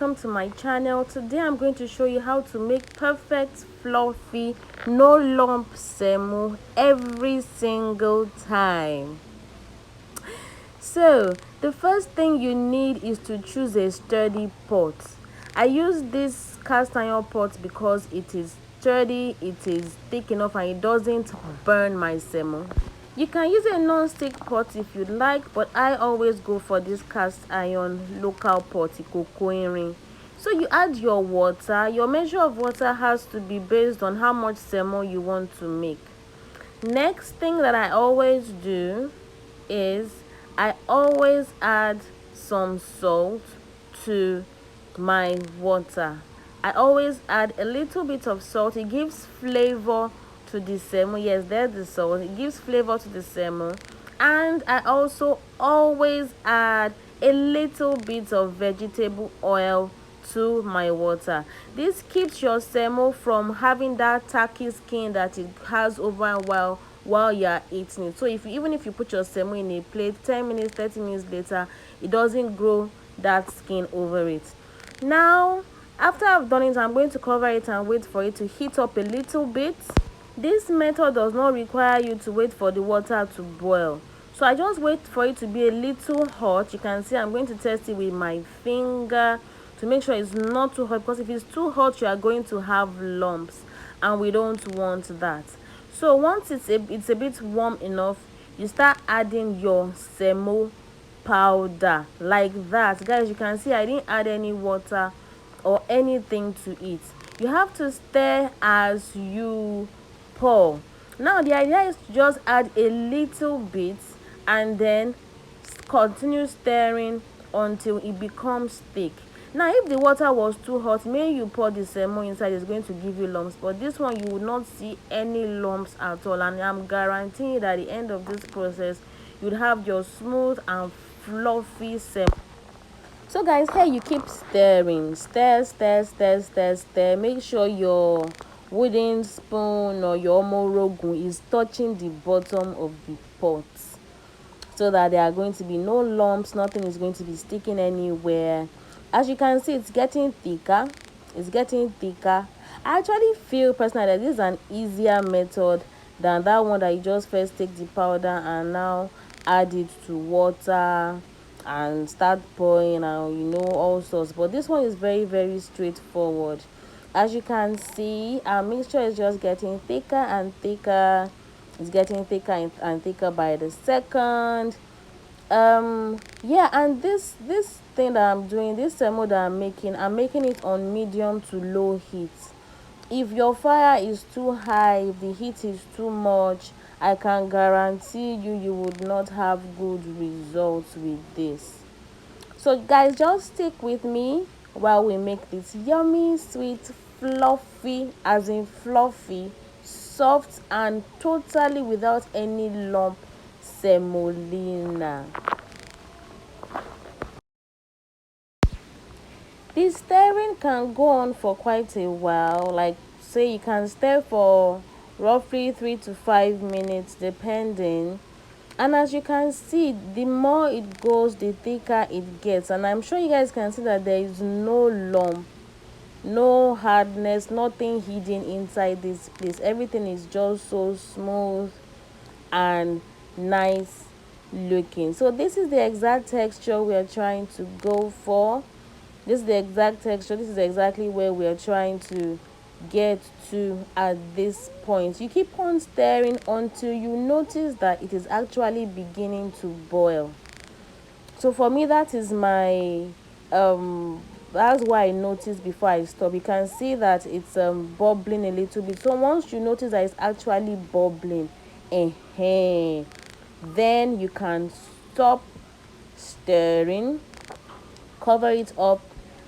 welcome to my channel. Today I'm going to show you how to make perfect fluffy no lump semo every single time. So the first thing you need is to choose a sturdy pot. I use this cast iron pot because it is sturdy, it is thick enough, and it doesn't burn my semo. You can use a non-stick pot if you like, but I always go for this cast iron local pot, ikokoirin. So you add your water. Your measure of water has to be based on how much semo you want to make. Next thing that I always do is I always add some salt to my water. I always add a little bit of salt. It gives flavor to the semo. Yes, there's the salt. It gives flavor to the semo. And I also always add a little bit of vegetable oil to my water. This keeps your semo from having that tacky skin that it has over a while you are eating it. So even if you put your semo in a plate, 10 minutes 30 minutes later, it doesn't grow that skin over it. Now after I've done it, I'm going to cover it and wait for it to heat up a little bit. This method does not require you to wait for the water to boil, so I just wait for it to be a little hot. You can see I'm going to test it with my finger to make sure it's not too hot, because if it's too hot you are going to have lumps and we don't want that. So once it's a bit warm enough, you start adding your semo powder like that. Guys, you can see I didn't add any water or anything to it. You have to stir as you pour. Now the idea is to just add a little bit and then continue stirring until it becomes thick. Now if the water was too hot, maybe you pour the semo inside, it's going to give you lumps, but this one you will not see any lumps at all, and I'm guaranteeing that at the end of this process you'd have your smooth and fluffy semo. So guys, here you keep stirring, stir. Make sure your wooden spoon or your omorogun is touching the bottom of the pot, so that there are going to be no lumps, nothing is going to be sticking anywhere. As you can see, it's getting thicker. I actually feel personally that this is an easier method than that one that you just first take the powder and now add it to water and start pouring and all sorts. But this one is very straightforward. As you can see, our mixture is just getting thicker and thicker. It's getting thicker and thicker by the second. Yeah, and this thing that I'm doing, this semo that I'm making it on medium to low heat. If your fire is too high, if the heat is too much, I can guarantee you would not have good results with this. So guys, just stick with me while we make this yummy, sweet, fluffy, as in fluffy, soft and totally without any lump semolina. The stirring can go on for quite a while, like say you can stir for roughly 3 to 5 minutes depending. And as you can see, the more it goes, the thicker it gets, and I'm sure you guys can see that there is no lump, no hardness, nothing hidden inside this place. Everything is just so smooth and nice looking. So this is the exact texture we are trying to go for. This is the exact texture. This is exactly where we are trying to get to at this point. You keep on stirring until you notice that it is actually beginning to boil. So for me, that is my that's why I noticed before I stop. You can see that it's bubbling a little bit. So once you notice that it's actually bubbling, then you can stop stirring, cover it up,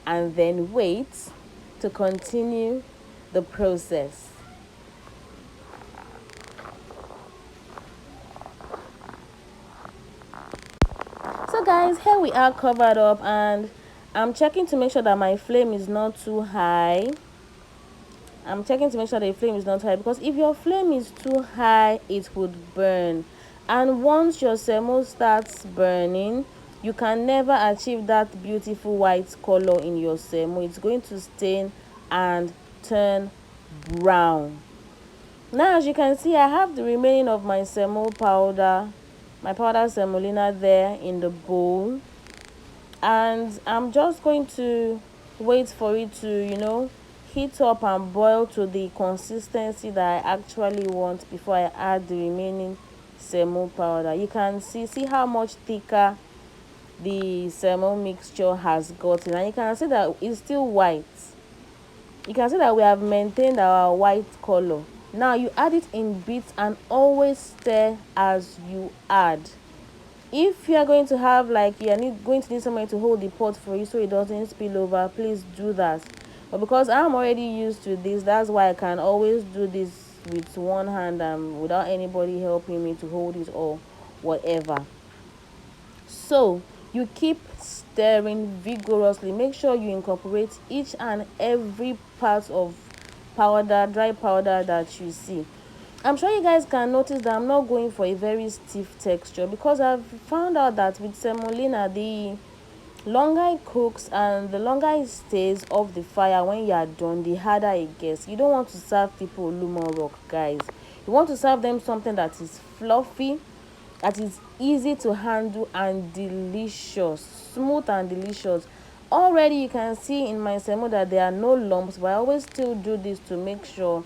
and then wait to continue the process. So guys, here we are covered up, and I'm checking to make sure that my flame is not too high. Because if your flame is too high, it would burn. And once your semo starts burning, you can never achieve that beautiful white color in your semo. It's going to stain and turn brown. Now, as you can see, I have the remaining of my semo powder, my powder semolina there in the bowl, and I'm just going to wait for it to, heat up and boil to the consistency that I actually want before I add the remaining semo powder. You can see how much thicker the semo mixture has gotten, and you can see that it's still white. You can see that we have maintained our white color. Now you add it in bits and always stir as you add. If you are going to have, like, you are going to need somebody to hold the pot for you so it doesn't spill over, please do that. But because I'm already used to this, that's why I can always do this with one hand and without anybody helping me to hold it or whatever. So you keep stirring vigorously. Make sure you incorporate each and every part of dry powder that you see. I'm sure you guys can notice that I'm not going for a very stiff texture, because I've found out that with semolina, the longer it cooks and the longer it stays off the fire, when you are done, the harder it gets. You don't want to serve people lumo rock, guys. You want to serve them something that is fluffy, that is easy to handle and delicious, smooth and delicious. Already you can see in my semo that there are no lumps, but I always still do this to make sure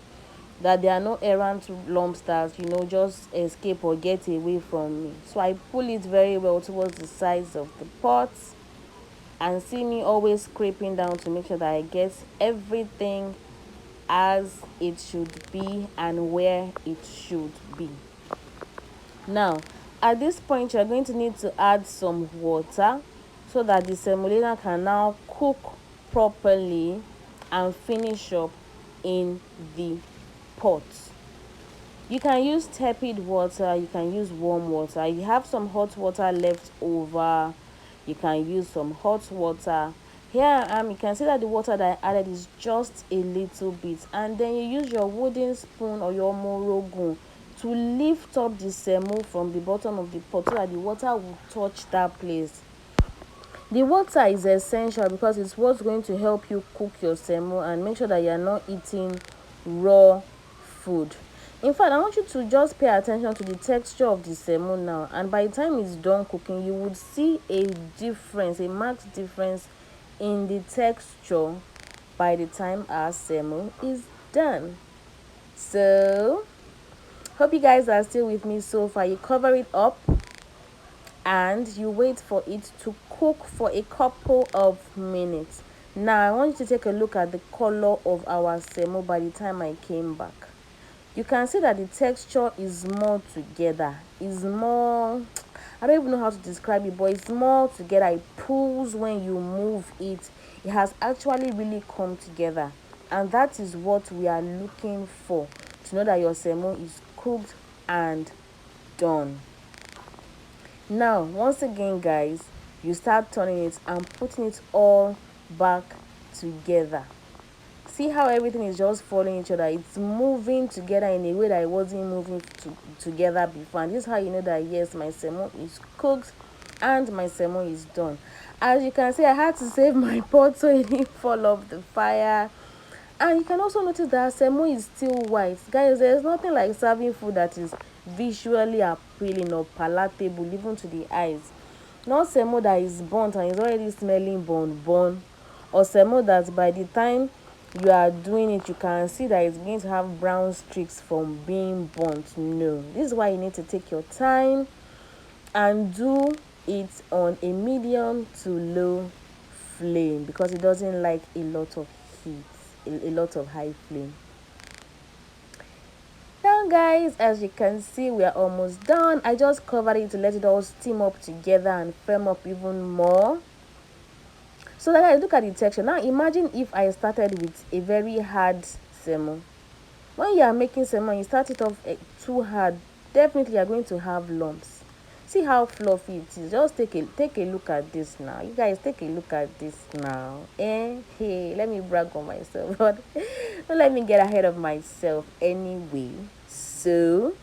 that there are no errant lumps that just escape or get away from me. So I pull it very well towards the sides of the pot, and see me always scraping down to make sure that I get everything as it should be and where it should be. Now, at this point, you're going to need to add some water so that the semolina can now cook properly and finish up in the pot. You can use tepid water, you can use warm water. If you have some hot water left over, you can use some hot water. Here I am. You can see that the water that I added is just a little bit, and then you use your wooden spoon or your morogun to lift up the semo from the bottom of the pot so that the water will touch that place. The water is essential because it's what's going to help you cook your semo and make sure that you're not eating raw food. In fact, I want you to just pay attention to the texture of the semo now, and by the time it's done cooking, you would see a difference, a marked difference in the texture by the time our semo is done. So hope you guys are still with me so far. You cover it up and you wait for it to cook for a couple of minutes. Now I want you to take a look at the color of our semo by the time I came back. You can see that the texture is more together. It's more, I don't even know how to describe it, but it's more together. It pulls when you move it. It has actually really come together, and that is what we are looking for, to know that your semo is cooked and done. Now once again, guys, you start turning it and putting it all back together. See how everything is just following each other. It's moving together in a way that it wasn't moving together before, and this is how you know that yes, my semo is cooked and my semo is done. As you can see, I had to save my pot so it didn't fall off the fire. And you can also notice that semo is still white. Guys, there's nothing like serving food that is visually appealing or palatable even to the eyes. Not semo that is burnt and is already smelling burn, or semo that by the time you are doing it, you can see that it's going to have brown streaks from being burnt. No, this is why you need to take your time and do it on a medium to low flame, because it doesn't like a lot of heat, a lot of high flame. Now guys, as you can see, we are almost done. I just covered it to let it all steam up together and firm up even more. So that I look at the texture. Now imagine if I started with a very hard semo. When you are making semo, you start it off too hard, definitely you are going to have lumps. See how fluffy it is. Just take a look at this now. You guys, take a look at this now. Hey, let me brag on myself, but don't let me get ahead of myself anyway. So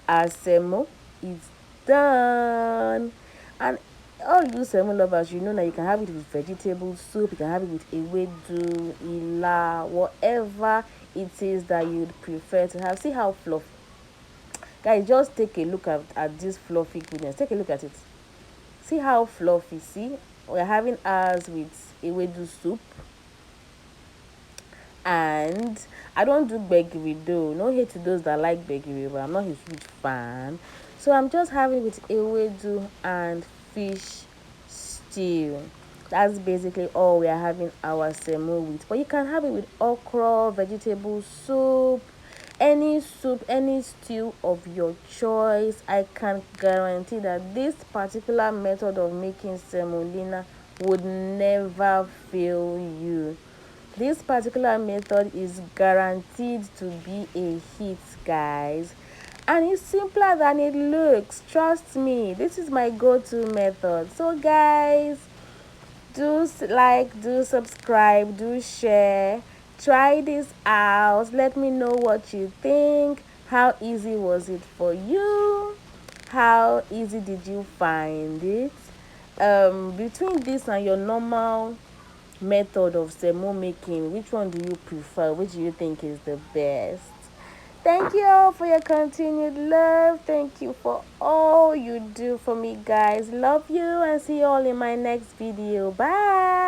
our semo is done, and All you semo lovers, you know that you can have it with vegetable soup, you can have it with ewedu, ila, whatever it is that you'd prefer to have. See how fluffy. Guys, just take a look at this fluffy goodness. Take a look at it. See how fluffy. See, we're having ours with ewedu soup. And I don't do gbegiri though. No hate to those that like gbegiri, but I'm not a huge fan. So I'm just having with ewedu and fish stew. That's basically all we are having our semo with. But you can have it with okra, vegetable soup, any stew of your choice. I can guarantee that this particular method of making semolina would never fail you. This particular method is guaranteed to be a hit, guys. And it's simpler than it looks. Trust me, this is my go-to method. So guys, do like, do subscribe, do share. Try this out. Let me know what you think. How easy was it for you? How easy did you find it? Between this and your normal method of semo making, which one do you prefer? Which do you think is the best? Thank you all for your continued love. Thank you for all you do for me, guys. Love you and see you all in my next video. Bye.